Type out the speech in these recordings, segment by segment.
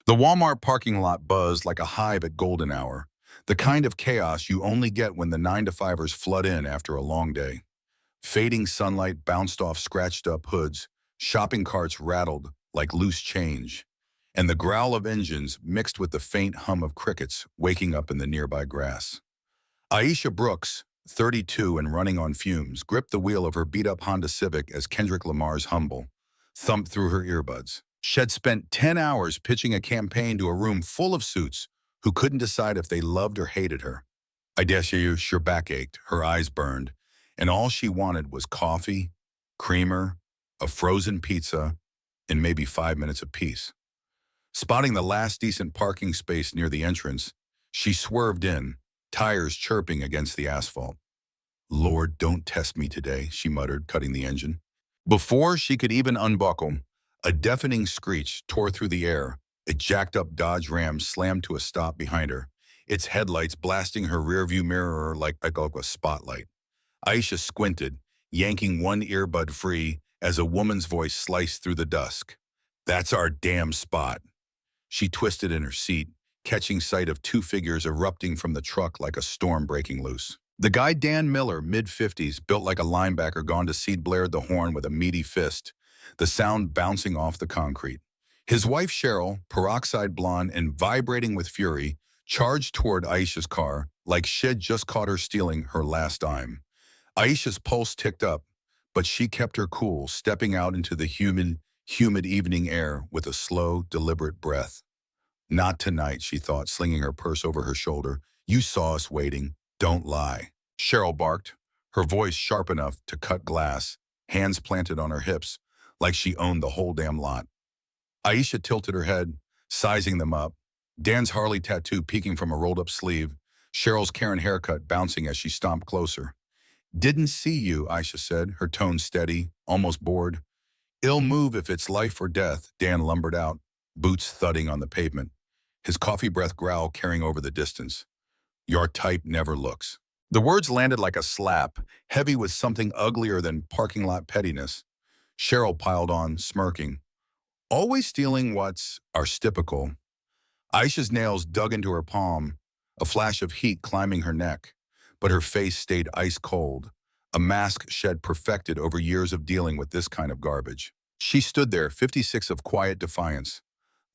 The Walmart parking lot buzzed like a hive at golden hour, the kind of chaos you only get when the 9-to-5ers flood in after a long day. Fading sunlight bounced off scratched-up hoods, shopping carts rattled like loose change, and the growl of engines mixed with the faint hum of crickets waking up in the nearby grass. Aisha Brooks, 32 and running on fumes, gripped the wheel of her beat-up Honda Civic as Kendrick Lamar's Humble thumped through her earbuds. She'd spent 10 hours pitching a campaign to a room full of suits who couldn't decide if they loved or hated her. Aisha's back ached, her eyes burned, and all she wanted was coffee, creamer, a frozen pizza, and maybe 5 minutes of peace. Spotting the last decent parking space near the entrance, she swerved in, tires chirping against the asphalt. "Lord, don't test me today," she muttered, cutting the engine. Before she could even unbuckle, a deafening screech tore through the air. A jacked-up Dodge Ram slammed to a stop behind her, its headlights blasting her rearview mirror like a spotlight. Aisha squinted, yanking one earbud free as a woman's voice sliced through the dusk. "That's our damn spot." She twisted in her seat, catching sight of two figures erupting from the truck like a storm breaking loose. The guy Dan Miller, mid-50s, built like a linebacker gone to seed, blared the horn with a meaty fist, the sound bouncing off the concrete. His wife Cheryl, peroxide blonde and vibrating with fury, charged toward Aisha's car like she'd just caught her stealing her last dime. Aisha's pulse ticked up, but she kept her cool, stepping out into the humid evening air with a slow, deliberate breath. "Not tonight," she thought, slinging her purse over her shoulder. "You saw us waiting. Don't lie." Cheryl barked, her voice sharp enough to cut glass, hands planted on her hips, like she owned the whole damn lot. Aisha tilted her head, sizing them up. Dan's Harley tattoo peeking from a rolled-up sleeve, Cheryl's Karen haircut bouncing as she stomped closer. "Didn't see you," Aisha said, her tone steady, almost bored. "Ill move if it's life or death," Dan lumbered out, boots thudding on the pavement, his coffee breath growl carrying over the distance. "Your type never looks." The words landed like a slap, heavy with something uglier than parking lot pettiness. Cheryl piled on, smirking. "Always stealing what's archetypical." Aisha's nails dug into her palm, a flash of heat climbing her neck, but her face stayed ice cold, a mask shed perfected over years of dealing with this kind of garbage. She stood there, 56 of quiet defiance,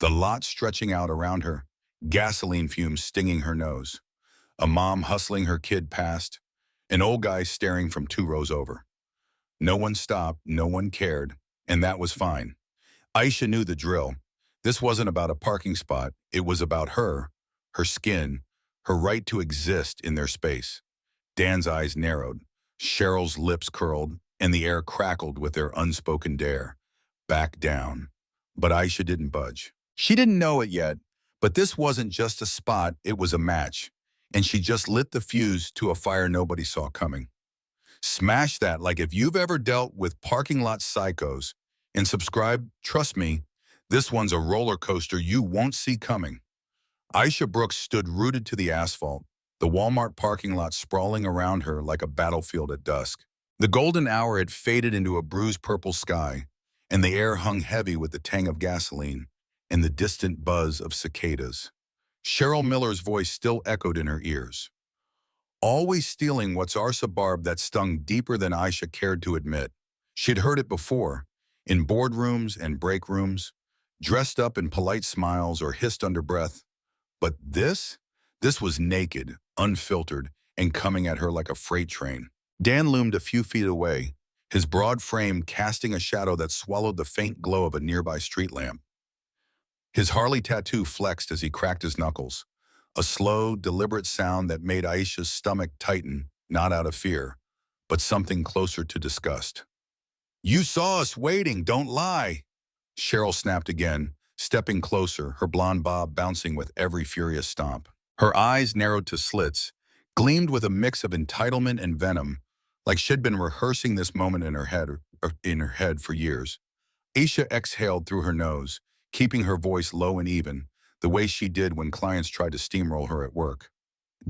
the lot stretching out around her, gasoline fumes stinging her nose. A mom hustling her kid past, an old guy staring from 2 rows over. No one stopped, no one cared, and that was fine. Aisha knew the drill. This wasn't about a parking spot, it was about her, her skin, her right to exist in their space. Dan's eyes narrowed, Cheryl's lips curled, and the air crackled with their unspoken dare. Back down. But Aisha didn't budge. She didn't know it yet, but this wasn't just a spot, it was a match. And she just lit the fuse to a fire nobody saw coming. Smash that like if you've ever dealt with parking lot psychos. And subscribe, trust me, this one's a roller coaster you won't see coming. Aisha Brooks stood rooted to the asphalt, the Walmart parking lot sprawling around her like a battlefield at dusk. The golden hour had faded into a bruised purple sky, and the air hung heavy with the tang of gasoline and the distant buzz of cicadas. Cheryl Miller's voice still echoed in her ears. Always stealing what's Arsa barb that stung deeper than Aisha cared to admit. She'd heard it before, in boardrooms and break rooms, dressed up in polite smiles or hissed under breath. But this was naked, unfiltered, and coming at her like a freight train. Dan loomed a few feet away, his broad frame casting a shadow that swallowed the faint glow of a nearby street lamp. His Harley tattoo flexed as he cracked his knuckles, a slow, deliberate sound that made Aisha's stomach tighten, not out of fear, but something closer to disgust. "You saw us waiting, don't lie!" Cheryl snapped again, stepping closer, her blonde bob bouncing with every furious stomp. Her eyes, narrowed to slits, gleamed with a mix of entitlement and venom, like she'd been rehearsing this moment in her head for years. Aisha exhaled through her nose, keeping her voice low and even, the way she did when clients tried to steamroll her at work.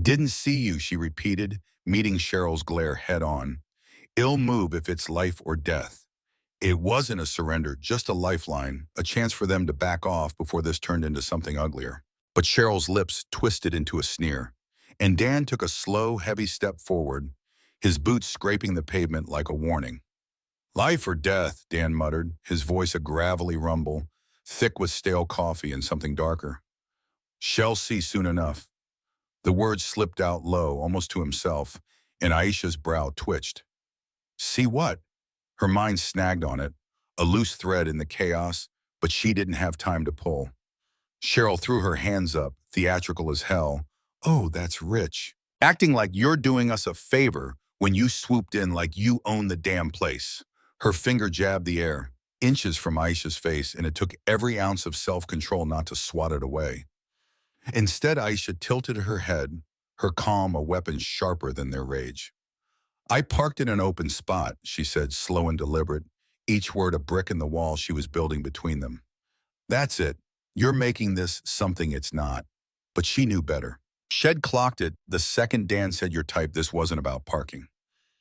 "Didn't see you," she repeated, meeting Cheryl's glare head on. "Ill move if it's life or death." It wasn't a surrender, just a lifeline, a chance for them to back off before this turned into something uglier. But Cheryl's lips twisted into a sneer, and Dan took a slow, heavy step forward, his boots scraping the pavement like a warning. Life or death, Dan muttered, his voice a gravelly rumble, thick with stale coffee and something darker. Shall see soon enough. The words slipped out low, almost to himself, and Aisha's brow twitched. See what? Her mind snagged on it, a loose thread in the chaos, but she didn't have time to pull. Cheryl threw her hands up, theatrical as hell. Oh, that's rich. Acting like you're doing us a favor when you swooped in like you own the damn place. Her finger jabbed the air, inches from Aisha's face, and it took every ounce of self-control not to swat it away. Instead, Aisha tilted her head, her calm a weapon sharper than their rage. I parked in an open spot, she said, slow and deliberate, each word a brick in the wall she was building between them. That's it. You're making this something it's not. But she knew better. Shed clocked it the second Dan said your type this wasn't about parking.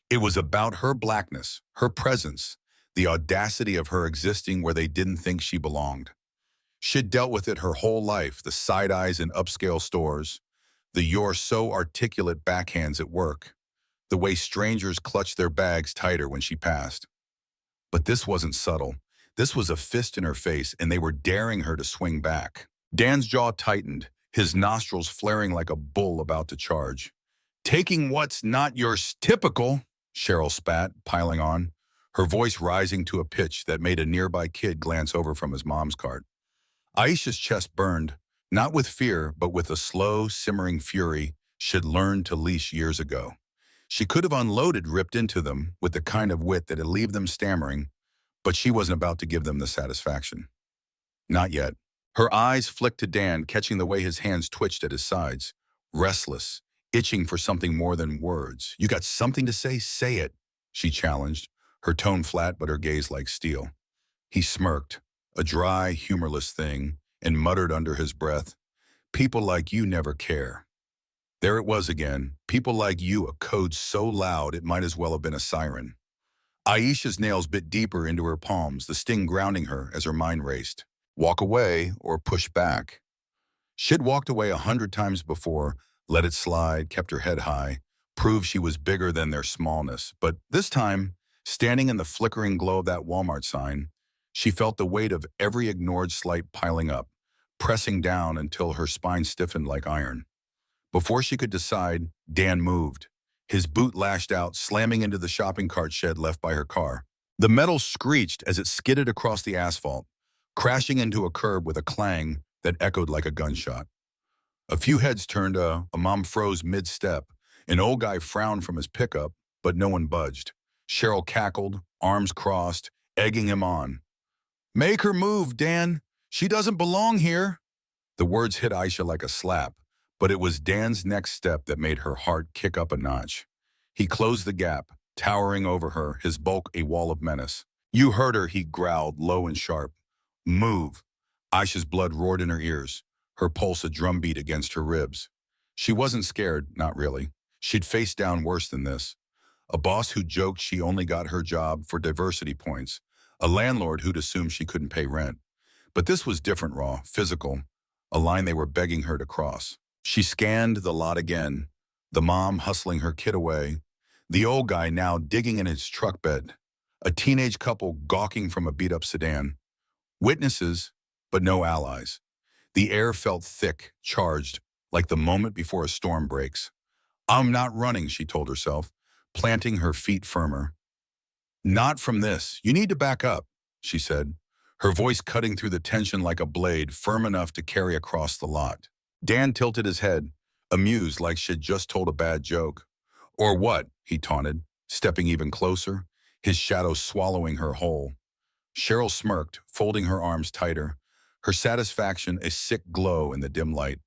It was about her blackness, her presence, the audacity of her existing where they didn't think she belonged. She'd dealt with it her whole life, the side eyes in upscale stores, the you're so articulate backhands at work, the way strangers clutched their bags tighter when she passed. But this wasn't subtle. This was a fist in her face, and they were daring her to swing back. Dan's jaw tightened, his nostrils flaring like a bull about to charge. Taking what's not yours, typical, Cheryl spat, piling on, her voice rising to a pitch that made a nearby kid glance over from his mom's cart. Aisha's chest burned, not with fear, but with a slow, simmering fury she'd learned to leash years ago. She could have unloaded, ripped into them, with the kind of wit that'd leave them stammering, but she wasn't about to give them the satisfaction. Not yet. Her eyes flicked to Dan, catching the way his hands twitched at his sides, restless, itching for something more than words. You got something to say? Say it, she challenged, her tone flat but her gaze like steel. He smirked, a dry, humorless thing, and muttered under his breath, people like you never care. There it was again, people like you, a code so loud it might as well have been a siren. Aisha's nails bit deeper into her palms, the sting grounding her as her mind raced. Walk away or push back. She'd walked away 100 times before, let it slide, kept her head high, proved she was bigger than their smallness. But this time, standing in the flickering glow of that Walmart sign, she felt the weight of every ignored slight piling up, pressing down until her spine stiffened like iron. Before she could decide, Dan moved. His boot lashed out, slamming into the shopping cart shed left by her car. The metal screeched as it skidded across the asphalt, crashing into a curb with a clang that echoed like a gunshot. A few heads turned, a mom froze mid-step. An old guy frowned from his pickup, but no one budged. Cheryl cackled, arms crossed, egging him on. Make her move, Dan. She doesn't belong here. The words hit Aisha like a slap, but it was Dan's next step that made her heart kick up a notch. He closed the gap, towering over her, his bulk a wall of menace. You heard her, he growled, low and sharp. Move. Aisha's blood roared in her ears, her pulse a drumbeat against her ribs. She wasn't scared, not really. She'd faced down worse than this. A boss who joked she only got her job for diversity points. A landlord who'd assumed she couldn't pay rent. But this was different, raw, physical, a line they were begging her to cross. She scanned the lot again, the mom hustling her kid away, the old guy now digging in his truck bed, a teenage couple gawking from a beat-up sedan. Witnesses, but no allies. The air felt thick, charged, like the moment before a storm breaks. I'm not running, she told herself, planting her feet firmer. Not from this. You need to back up, she said, her voice cutting through the tension like a blade, firm enough to carry across the lot. Dan tilted his head, amused like she'd just told a bad joke. Or what, he taunted, stepping even closer, his shadow swallowing her whole. Cheryl smirked, folding her arms tighter, her satisfaction a sick glow in the dim light.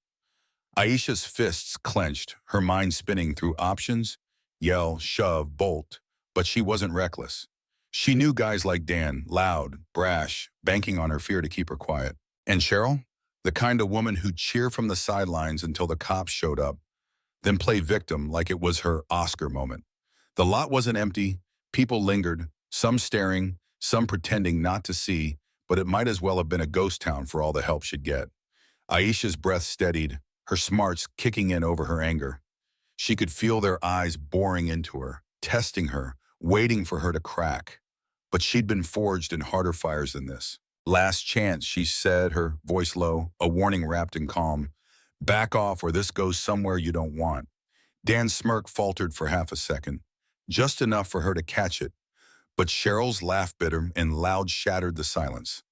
Aisha's fists clenched, her mind spinning through options, yell, shove, bolt, but she wasn't reckless. She knew guys like Dan, loud, brash, banking on her fear to keep her quiet. And Cheryl? The kind of woman who'd cheer from the sidelines until the cops showed up, then play victim like it was her Oscar moment. The lot wasn't empty, people lingered, some staring, some pretending not to see, but it might as well have been a ghost town for all the help she'd get. Aisha's breath steadied, her smarts kicking in over her anger. She could feel their eyes boring into her, testing her, waiting for her to crack. But she'd been forged in harder fires than this. Last chance, she said, her voice low, a warning wrapped in calm. Back off or this goes somewhere you don't want. Dan's smirk faltered for half a second, just enough for her to catch it. But Cheryl's laugh bit her and loud shattered the silence.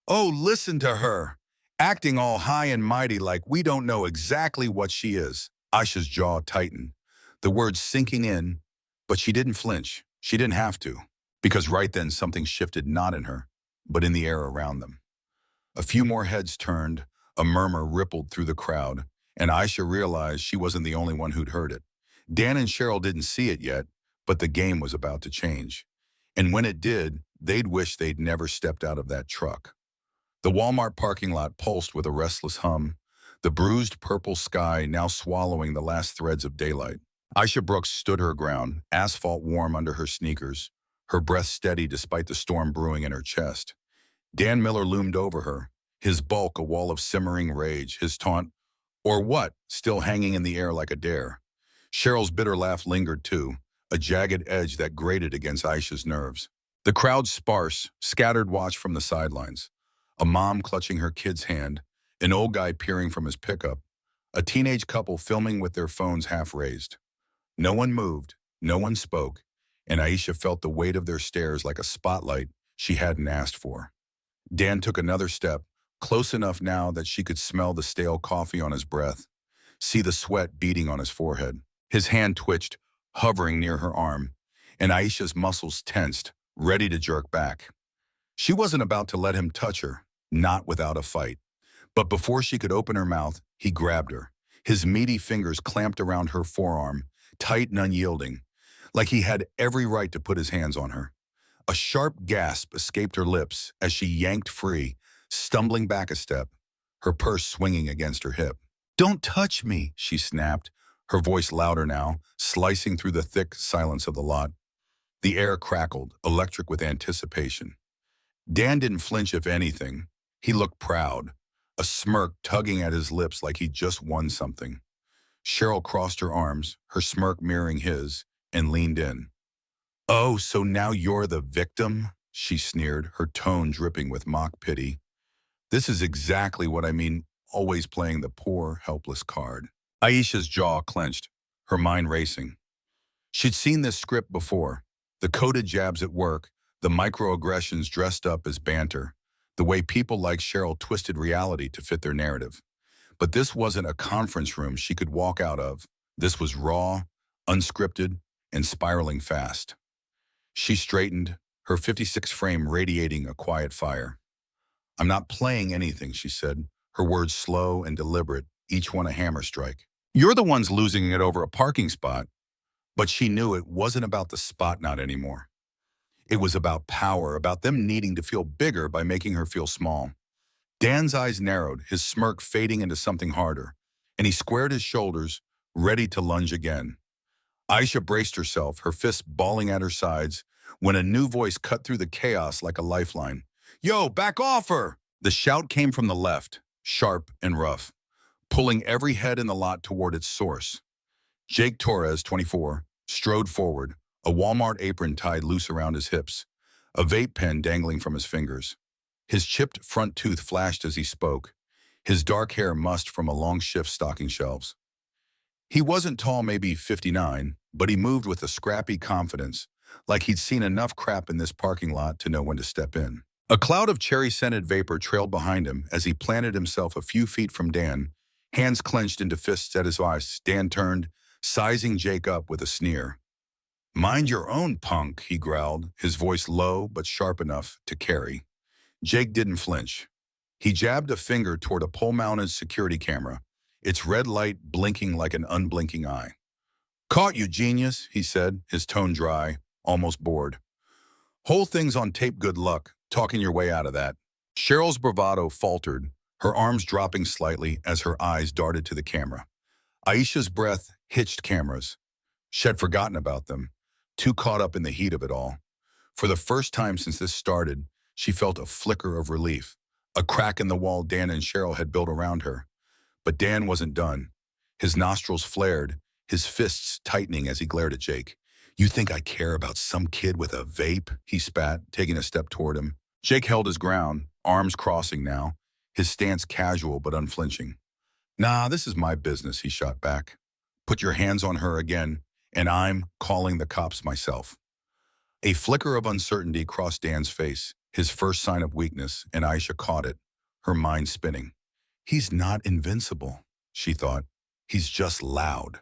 Oh, listen to her, acting all high and mighty like we don't know exactly what she is. Aisha's jaw tightened, the words sinking in, but she didn't flinch. She didn't have to, because right then something shifted not in her, but in the air around them. A few more heads turned, a murmur rippled through the crowd, and Aisha realized she wasn't the only one who'd heard it. Dan and Cheryl didn't see it yet, but the game was about to change. And when it did, they'd wish they'd never stepped out of that truck. The Walmart parking lot pulsed with a restless hum, the bruised purple sky now swallowing the last threads of daylight. Aisha Brooks stood her ground, asphalt warm under her sneakers, her breath steady despite the storm brewing in her chest. Dan Miller loomed over her, his bulk a wall of simmering rage, his taunt, or what, still hanging in the air like a dare. Cheryl's bitter laugh lingered too, a jagged edge that grated against Aisha's nerves. The crowd sparse, scattered watch from the sidelines. A mom clutching her kid's hand, an old guy peering from his pickup, a teenage couple filming with their phones half raised. No one moved, no one spoke, and Aisha felt the weight of their stares like a spotlight she hadn't asked for. Dan took another step, close enough now that she could smell the stale coffee on his breath, see the sweat beading on his forehead. His hand twitched, hovering near her arm, and Aisha's muscles tensed, ready to jerk back. She wasn't about to let him touch her, not without a fight. But before she could open her mouth, he grabbed her, his meaty fingers clamped around her forearm, tight and unyielding, like he had every right to put his hands on her. A sharp gasp escaped her lips as she yanked free, stumbling back a step, her purse swinging against her hip. "Don't touch me," she snapped, her voice louder now, slicing through the thick silence of the lot. The air crackled, electric with anticipation. Dan didn't flinch, if anything. He looked proud, a smirk tugging at his lips like he'd just won something. Cheryl crossed her arms, her smirk mirroring his, and leaned in. "Oh, so now you're the victim?" she sneered, her tone dripping with mock pity. "This is exactly what I mean, always playing the poor, helpless card." Aisha's jaw clenched, her mind racing. She'd seen this script before, the coded jabs at work, the microaggressions dressed up as banter, the way people like Cheryl twisted reality to fit their narrative. But this wasn't a conference room she could walk out of. This was raw, unscripted, and spiraling fast. She straightened, her 56 frame radiating a quiet fire. "I'm not playing anything," she said, her words slow and deliberate, each one a hammer strike. "You're the ones losing it over a parking spot." But she knew it wasn't about the spot not anymore. It was about power, about them needing to feel bigger by making her feel small. Dan's eyes narrowed, his smirk fading into something harder, and he squared his shoulders, ready to lunge again. Aisha braced herself, her fists balling at her sides, when a new voice cut through the chaos like a lifeline. "Yo, back off her!" The shout came from the left, sharp and rough, pulling every head in the lot toward its source. Jake Torres, 24, strode forward, a Walmart apron tied loose around his hips, a vape pen dangling from his fingers. His chipped front tooth flashed as he spoke, his dark hair mussed from a long shift stocking shelves. He wasn't tall, maybe 59, but he moved with a scrappy confidence, like he'd seen enough crap in this parking lot to know when to step in. A cloud of cherry-scented vapor trailed behind him as he planted himself a few feet from Dan, hands clenched into fists at his eyes. Dan turned, sizing Jake up with a sneer. "Mind your own, punk," he growled, his voice low but sharp enough to carry. Jake didn't flinch. He jabbed a finger toward a pole-mounted security camera, its red light blinking like an unblinking eye. "Caught you, genius," he said, his tone dry, almost bored. "Whole thing's on tape, good luck, talking your way out of that." Cheryl's bravado faltered, her arms dropping slightly as her eyes darted to the camera. Aisha's breath hitched cameras. She had forgotten about them, too caught up in the heat of it all. For the first time since this started, she felt a flicker of relief, a crack in the wall Dan and Cheryl had built around her. But Dan wasn't done. His nostrils flared, his fists tightening as he glared at Jake. "You think I care about some kid with a vape?" he spat, taking a step toward him. Jake held his ground, arms crossing now, his stance casual but unflinching. "Nah, this is my business," he shot back. "Put your hands on her again, and I'm calling the cops myself." A flicker of uncertainty crossed Dan's face, his first sign of weakness, and Aisha caught it, her mind spinning. "He's not invincible," she thought. "He's just loud."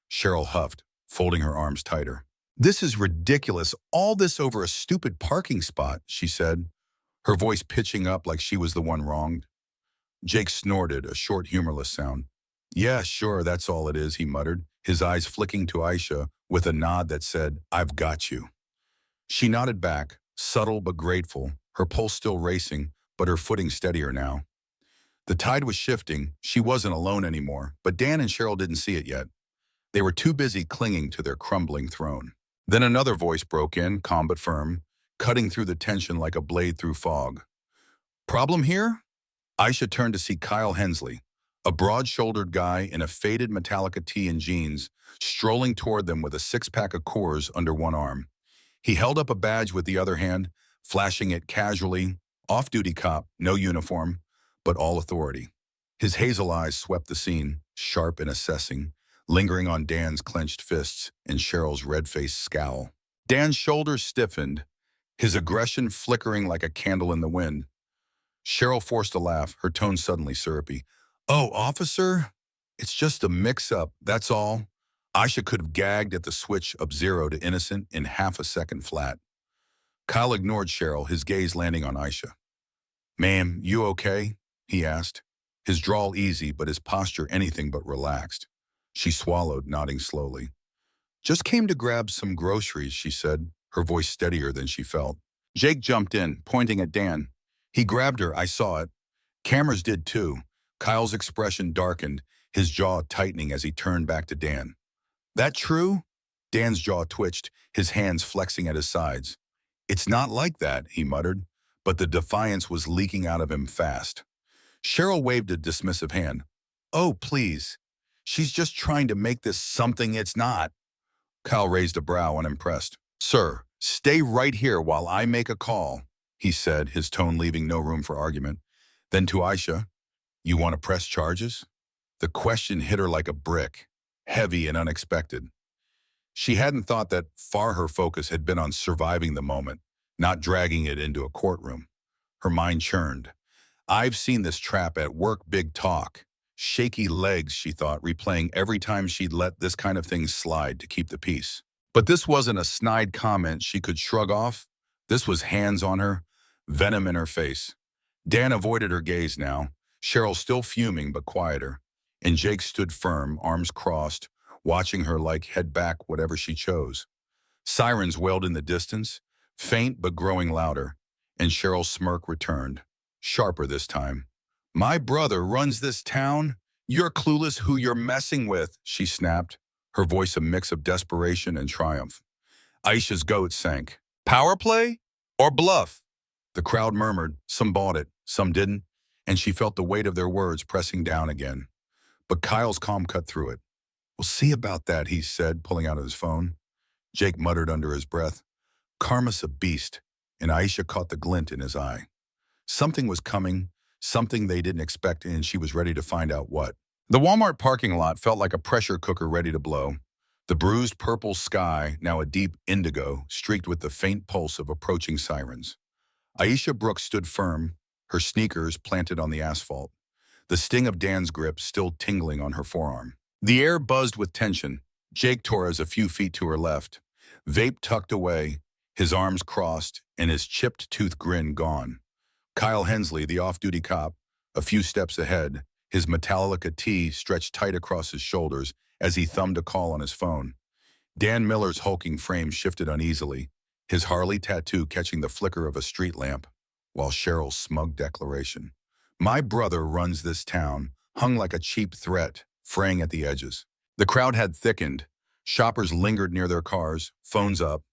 Cheryl huffed, folding her arms tighter. "This is ridiculous, all this over a stupid parking spot," she said, her voice pitching up like she was the one wronged. Jake snorted, a short, humorless sound. "Yeah, sure, that's all it is," he muttered, his eyes flicking to Aisha with a nod that said, "I've got you." She nodded back, subtle but grateful, her pulse still racing, but her footing steadier now. The tide was shifting, she wasn't alone anymore, but Dan and Cheryl didn't see it yet. They were too busy clinging to their crumbling throne. Then another voice broke in, calm but firm, cutting through the tension like a blade through fog. "Problem here?" Aisha turned to see Kyle Hensley, a broad-shouldered guy in a faded Metallica tee and jeans, strolling toward them with a six-pack of Coors under one arm. He held up a badge with the other hand, flashing it casually, off-duty cop, no uniform, but all authority. His hazel eyes swept the scene, sharp and assessing, lingering on Dan's clenched fists and Cheryl's red-faced scowl. Dan's shoulders stiffened, his aggression flickering like a candle in the wind. Cheryl forced a laugh, her tone suddenly syrupy. "Oh, officer, it's just a mix-up, that's all." Aisha could have gagged at the switch of zero to innocent in half a second flat. Kyle ignored Cheryl, his gaze landing on Aisha. "Ma'am, you okay?" he asked, his drawl easy but his posture anything but relaxed. She swallowed, nodding slowly. "Just came to grab some groceries," she said, her voice steadier than she felt. Jake jumped in, pointing at Dan. He grabbed her, I saw it. Cameras did too. Kyle's expression darkened, his jaw tightening as he turned back to Dan. "That true?" Dan's jaw twitched, his hands flexing at his sides. "It's not like that," he muttered, but the defiance was leaking out of him fast. Cheryl waved a dismissive hand. "Oh, please. She's just trying to make this something it's not." Kyle raised a brow, unimpressed. "Sir, stay right here while I make a call," he said, his tone leaving no room for argument. Then to Aisha, "You want to press charges?" The question hit her like a brick, heavy and unexpected. She hadn't thought that far her focus had been on surviving the moment, not dragging it into a courtroom. Her mind churned. "I've seen this trap at work, big talk. Shaky legs," she thought, replaying every time she'd let this kind of thing slide to keep the peace. But this wasn't a snide comment she could shrug off. This was hands on her, venom in her face. Dan avoided her gaze now, Cheryl still fuming but quieter, and Jake stood firm, arms crossed, watching her like head back whatever she chose. Sirens wailed in the distance, faint but growing louder, and Cheryl's smirk returned, sharper this time. "My brother runs this town? You're clueless who you're messing with," she snapped, her voice a mix of desperation and triumph. Aisha's goat sank. "Power play? Or bluff?" The crowd murmured, some bought it, some didn't, and she felt the weight of their words pressing down again. But Kyle's calm cut through it. "We'll see about that," he said, pulling out his phone. Jake muttered under his breath, "Karma's a beast," and Aisha caught the glint in his eye. Something was coming, something they didn't expect, and she was ready to find out what. The Walmart parking lot felt like a pressure cooker ready to blow. The bruised purple sky, now a deep indigo, streaked with the faint pulse of approaching sirens. Aisha Brooks stood firm, her sneakers planted on the asphalt, the sting of Dan's grip still tingling on her forearm. The air buzzed with tension. Jake Torres a few feet to her left, vape tucked away, his arms crossed, and his chipped tooth grin gone. Kyle Hensley, the off-duty cop, a few steps ahead, his Metallica tee stretched tight across his shoulders as he thumbed a call on his phone. Dan Miller's hulking frame shifted uneasily, his Harley tattoo catching the flicker of a street lamp, while Cheryl's smug declaration, "My brother runs this town," hung like a cheap threat, fraying at the edges. The crowd had thickened. Shoppers lingered near their cars, phones up.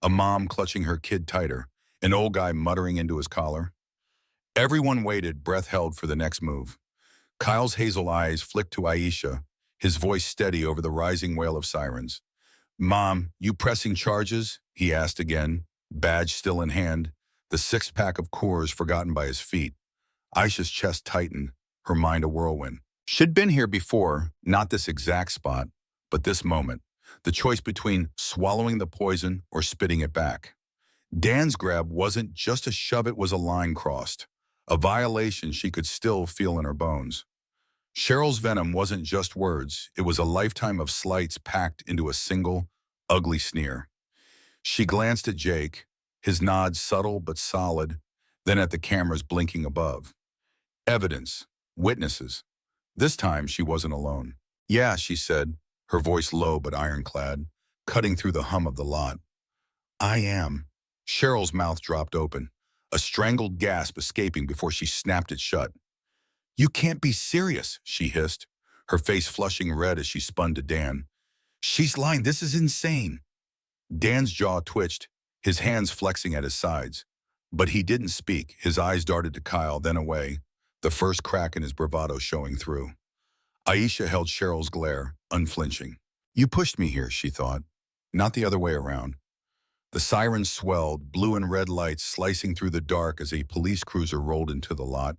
a mom clutching her kid tighter, an old guy muttering into his collar. Everyone waited, breath held for the next move. Kyle's hazel eyes flicked to Aisha, his voice steady over the rising wail of sirens. "Mom, you pressing charges?" he asked again, badge still in hand, the six-pack of Coors forgotten by his feet. Aisha's chest tightened, her mind a whirlwind. She'd been here before, not this exact spot, but this moment. The choice between swallowing the poison or spitting it back. Dan's grab wasn't just a shove, it was a line crossed. A violation she could still feel in her bones. Cheryl's venom wasn't just words, it was a lifetime of slights packed into a single, ugly sneer. She glanced at Jake, his nod subtle but solid, then at the cameras blinking above. Evidence, witnesses. This time she wasn't alone. "Yeah," she said, her voice low but ironclad, cutting through the hum of the lot. "I am." Cheryl's mouth dropped open, a strangled gasp escaping before she snapped it shut. "You can't be serious," she hissed, her face flushing red as she spun to Dan. "She's lying, this is insane." Dan's jaw twitched, his hands flexing at his sides. But he didn't speak, his eyes darted to Kyle, then away, the first crack in his bravado showing through. Aisha held Cheryl's glare, unflinching. "You pushed me here," she thought, not the other way around. The sirens swelled, blue and red lights slicing through the dark as a police cruiser rolled into the lot,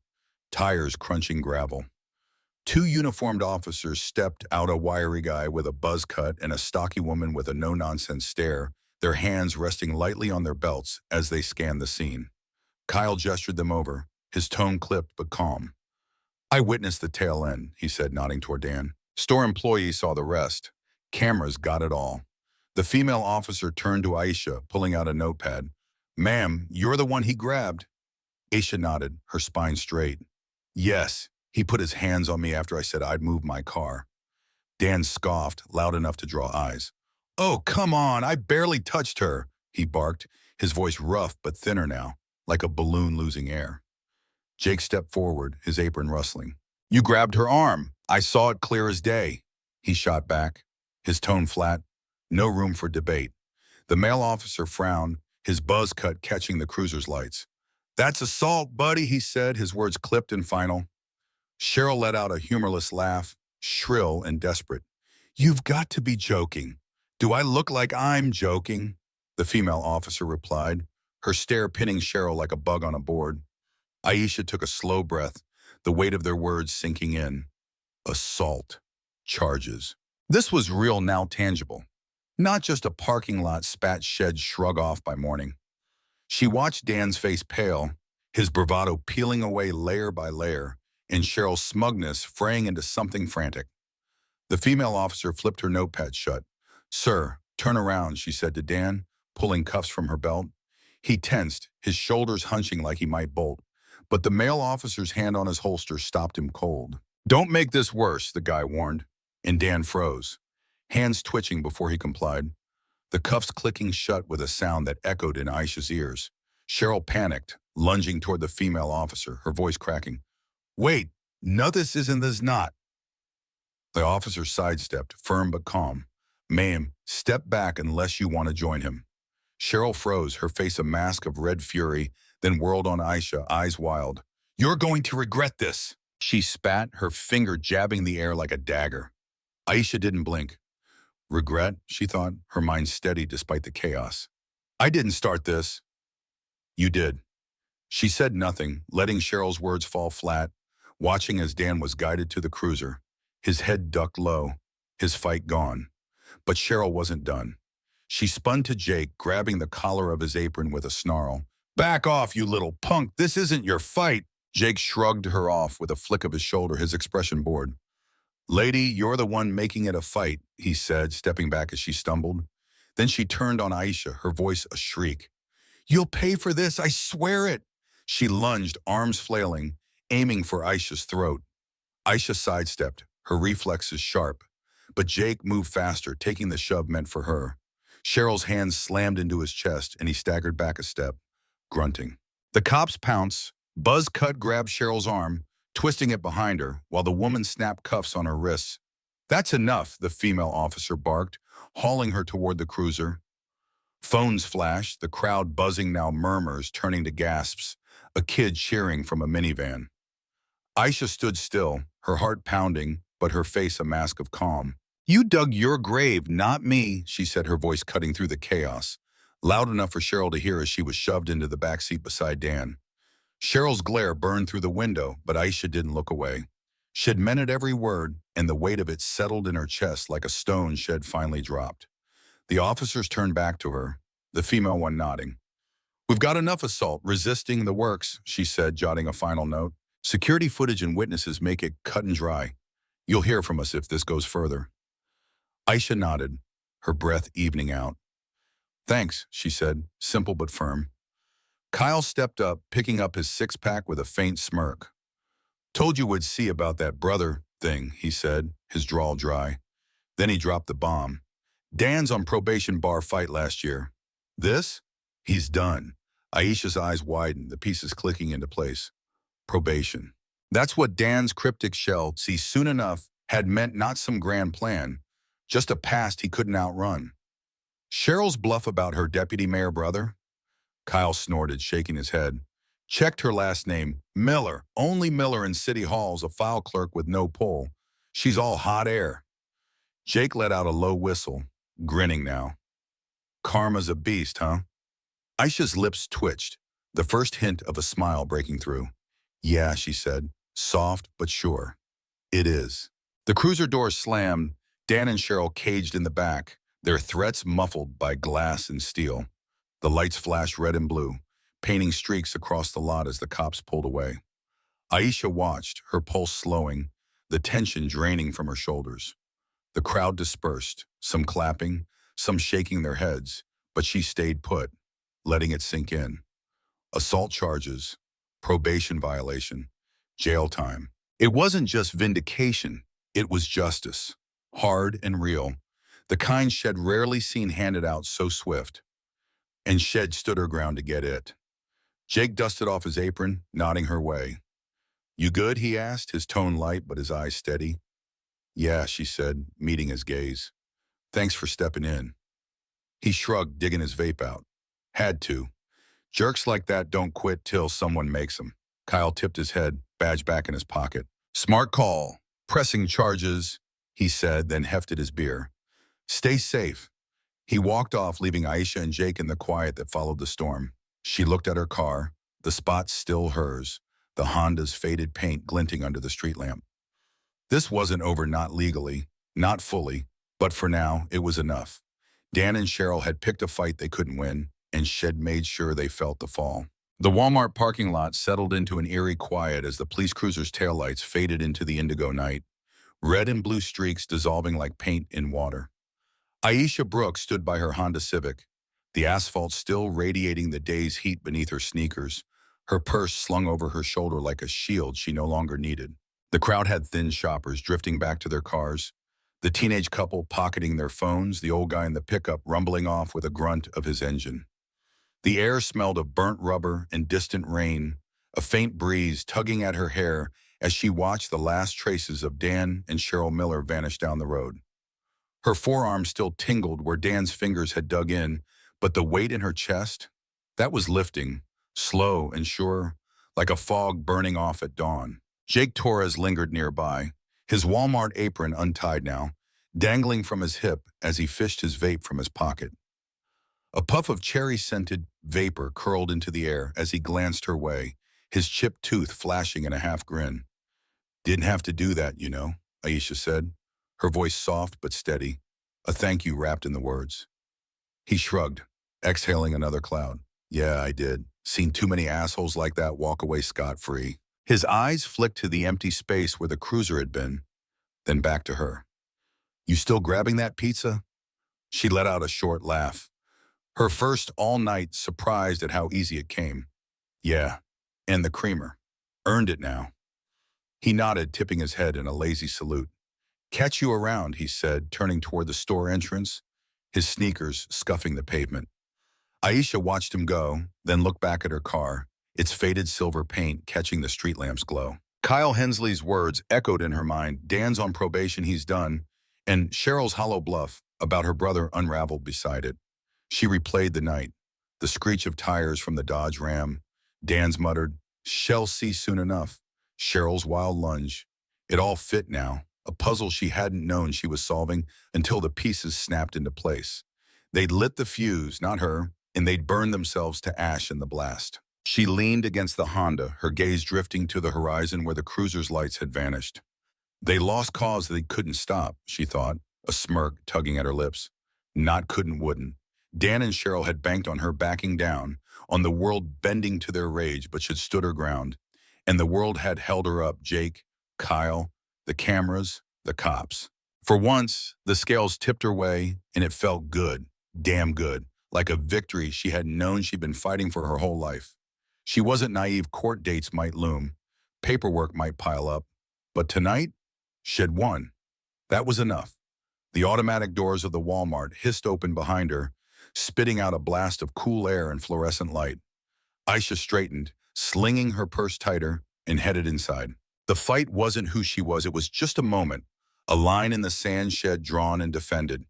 tires crunching gravel. Two uniformed officers stepped out, a wiry guy with a buzz cut and a stocky woman with a no-nonsense stare, their hands resting lightly on their belts as they scanned the scene. Kyle gestured them over, his tone clipped but calm. "I witnessed the tail end," he said, nodding toward Dan. "Store employees saw the rest. Cameras got it all." The female officer turned to Aisha, pulling out a notepad. "Ma'am, you're the one he grabbed." Aisha nodded, her spine straight. "Yes, he put his hands on me after I said I'd move my car." Dan scoffed, loud enough to draw eyes. "Oh, come on, I barely touched her," he barked, his voice rough but thinner now, like a balloon losing air. Jake stepped forward, his apron rustling. "You grabbed her arm. I saw it clear as day," he shot back, his tone flat, no room for debate. The male officer frowned, his buzz cut catching the cruiser's lights. "That's assault, buddy," he said, his words clipped and final. Cheryl let out a humorless laugh, shrill and desperate. "You've got to be joking." "Do I look like I'm joking?" the female officer replied, her stare pinning Cheryl like a bug on a board. Aisha took a slow breath, the weight of their words sinking in. Assault. Charges. This was real, now tangible. Not just a parking lot spat shed shrug off by morning. She watched Dan's face pale, his bravado peeling away layer by layer, and Cheryl's smugness fraying into something frantic. The female officer flipped her notepad shut. "Sir, turn around," she said to Dan, pulling cuffs from her belt. He tensed, his shoulders hunching like he might bolt, but the male officer's hand on his holster stopped him cold. "Don't make this worse," the guy warned, and Dan froze, hands twitching before he complied, the cuffs clicking shut with a sound that echoed in Aisha's ears. Cheryl panicked, lunging toward the female officer, her voice cracking. "Wait, no, this isn't this not." The officer sidestepped, firm but calm. "Ma'am, step back unless you want to join him." Cheryl froze, her face a mask of red fury, then whirled on Aisha, eyes wild. "You're going to regret this," she spat, her finger jabbing the air like a dagger. Aisha didn't blink. Regret, she thought, her mind steady despite the chaos. "I didn't start this." "You did." She said nothing, letting Cheryl's words fall flat, watching as Dan was guided to the cruiser, his head ducked low, his fight gone. But Cheryl wasn't done. She spun to Jake, grabbing the collar of his apron with a snarl. "Back off, you little punk, this isn't your fight." Jake shrugged her off with a flick of his shoulder, his expression bored. "Lady, you're the one making it a fight," he said, stepping back as she stumbled. Then she turned on Aisha, her voice a shriek. "You'll pay for this, I swear it." She lunged, arms flailing, aiming for Aisha's throat. Aisha sidestepped, her reflexes sharp, but Jake moved faster, taking the shove meant for her. Cheryl's hands slammed into his chest, and he staggered back a step, grunting. The cops pounce. Buzz Cut grabbed Cheryl's arm, twisting it behind her, while the woman snapped cuffs on her wrists. "That's enough," the female officer barked, hauling her toward the cruiser. Phones flash, the crowd buzzing now murmurs, turning to gasps, a kid cheering from a minivan. Aisha stood still, her heart pounding, but her face a mask of calm. "You dug your grave, not me," she said, her voice cutting through the chaos, loud enough for Cheryl to hear as she was shoved into the back seat beside Dan. Cheryl's glare burned through the window, but Aisha didn't look away. She'd meant it every word, and the weight of it settled in her chest like a stone she had finally dropped. The officers turned back to her, the female one nodding. "We've got enough assault, resisting the works," she said, jotting a final note. "Security footage and witnesses make it cut and dry. You'll hear from us if this goes further." Aisha nodded, her breath evening out. "Thanks," she said, simple but firm. Kyle stepped up, picking up his six-pack with a faint smirk. "Told you we'd see about that brother thing," he said, his drawl dry. Then he dropped the bomb. "Dan's on probation bar fight last year. This? He's done." Aisha's eyes widened, the pieces clicking into place. Probation. That's what Dan's cryptic shell, see soon enough, had meant, not some grand plan, just a past he couldn't outrun. Cheryl's bluff about her deputy mayor brother? Kyle snorted, shaking his head. Checked her last name, Miller. Only Miller in City Hall's a file clerk with no pull. She's all hot air. Jake let out a low whistle, grinning now. Karma's a beast, huh? Aisha's lips twitched, the first hint of a smile breaking through. "Yeah," she said, soft but sure. "It is." The cruiser doors slammed, Dan and Cheryl caged in the back, their threats muffled by glass and steel. The lights flashed red and blue, painting streaks across the lot as the cops pulled away. Aisha watched, her pulse slowing, the tension draining from her shoulders. The crowd dispersed, some clapping, some shaking their heads, but she stayed put, letting it sink in. Assault charges, probation violation, jail time. It wasn't just vindication, it was justice. Hard and real, the kind Shed rarely seen handed out so swift. And Shed stood her ground to get it. Jake dusted off his apron, nodding her way. "You good?" he asked, his tone light but his eyes steady. "Yeah," she said, meeting his gaze. "Thanks for stepping in." He shrugged, digging his vape out. "Had to. Jerks like that don't quit till someone makes them." Kyle tipped his head, badge back in his pocket. "Smart call. Pressing charges," he said, then hefted his beer. "Stay safe." He walked off, leaving Aisha and Jake in the quiet that followed the storm. She looked at her car, the spot still hers, the Honda's faded paint glinting under the street lamp. This wasn't over, not legally, not fully, but for now, it was enough. Dan and Cheryl had picked a fight they couldn't win, and Shed made sure they felt the fall. The Walmart parking lot settled into an eerie quiet as the police cruiser's taillights faded into the indigo night, red and blue streaks dissolving like paint in water. Aisha Brooks stood by her Honda Civic, the asphalt still radiating the day's heat beneath her sneakers, her purse slung over her shoulder like a shield she no longer needed. The crowd had thin shoppers drifting back to their cars, the teenage couple pocketing their phones, the old guy in the pickup rumbling off with a grunt of his engine. The air smelled of burnt rubber and distant rain, a faint breeze tugging at her hair as she watched the last traces of Dan and Cheryl Miller vanish down the road. Her forearm still tingled where Dan's fingers had dug in, but the weight in her chest, that was lifting, slow and sure, like a fog burning off at dawn. Jake Torres lingered nearby, his Walmart apron untied now, dangling from his hip as he fished his vape from his pocket. A puff of cherry-scented vapor curled into the air as he glanced her way, his chipped tooth flashing in a half grin. "Didn't have to do that, you know," Aisha said, her voice soft but steady, a thank you wrapped in the words. He shrugged, exhaling another cloud. "Yeah, I did. Seen too many assholes like that walk away scot-free." His eyes flicked to the empty space where the cruiser had been, then back to her. "You still grabbing that pizza?" She let out a short laugh, her first all night, surprised at how easy it came. "Yeah, and the creamer. Earned it now." He nodded, tipping his head in a lazy salute. "Catch you around," he said, turning toward the store entrance, his sneakers scuffing the pavement. Aisha watched him go, then looked back at her car, its faded silver paint catching the street lamp's glow. Kyle Hensley's words echoed in her mind, Dan's on probation, he's done, and Cheryl's hollow bluff about her brother unraveled beside it. She replayed the night. The screech of tires from the Dodge Ram. Dan's muttered, "Shall see soon enough." Cheryl's wild lunge. It all fit now, a puzzle she hadn't known she was solving until the pieces snapped into place. They'd lit the fuse, not her, and they'd burned themselves to ash in the blast. She leaned against the Honda, her gaze drifting to the horizon where the cruiser's lights had vanished. They lost cause they couldn't stop, she thought, a smirk tugging at her lips. Not couldn't wouldn't. Dan and Cheryl had banked on her backing down, on the world bending to their rage, but she'd stood her ground. And the world had held her up, Jake, Kyle, the cameras, the cops. For once, the scales tipped her way, and it felt good, damn good, like a victory she had known she'd been fighting for her whole life. She wasn't naive. Court dates might loom, paperwork might pile up, but tonight, she'd won. That was enough. The automatic doors of the Walmart hissed open behind her, spitting out a blast of cool air and fluorescent light. Aisha straightened, slinging her purse tighter, and headed inside. The fight wasn't who she was, it was just a moment, a line in the sand shed drawn and defended.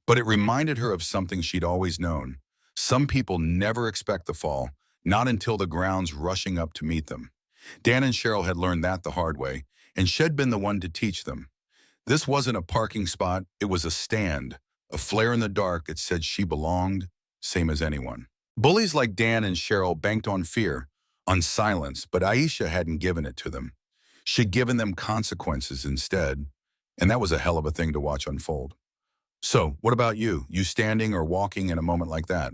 But it reminded her of something she'd always known. Some people never expect the fall, not until the ground's rushing up to meet them. Dan and Cheryl had learned that the hard way, and she'd been the one to teach them. This wasn't a parking spot, it was a stand, a flare in the dark that said she belonged, same as anyone. Bullies like Dan and Cheryl banked on fear, on silence, but Aisha hadn't given it to them. She'd given them consequences instead, and that was a hell of a thing to watch unfold. So, what about you? You standing or walking in a moment like that?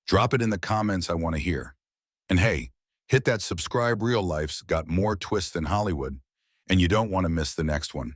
Drop it in the comments, I want to hear. And hey, hit that subscribe. Real life's got more twists than Hollywood, and you don't want to miss the next one.